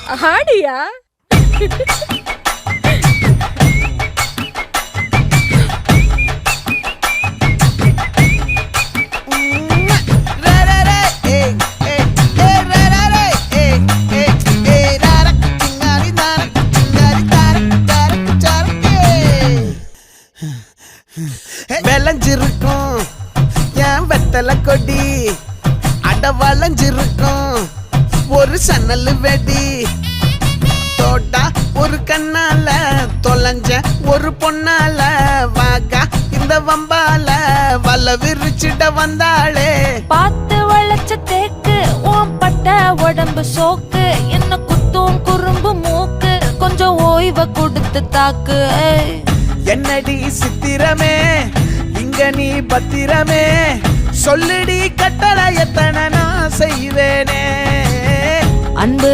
ஆடியா? விளைஞ்சிருக்கும் என் வெத்தலை கொடி அட வளைஞ்சிருக்கும் ஒரு சன்னல் வெடி தோட்டா ஒரு கண்ணால தொலைஞ்ச ஒரு பொண்ணால வாகா இந்த வம்பால வல விரிச்சிட வந்தாளே. பார்த்து வளைச்ச தேக்கு ஓம் பட்ட உடம்பு சோக்கு என்ன குத்தும் குறும்பு மூக்கு கொஞ்சம் ஓய்வை கொடுத்து தாக்கு. என்னடி சித்திரமே இங்க நீ பத்திரமே சொல்லுடி கட்டளை எத்தனை நான் செய்வேனே. அன்பு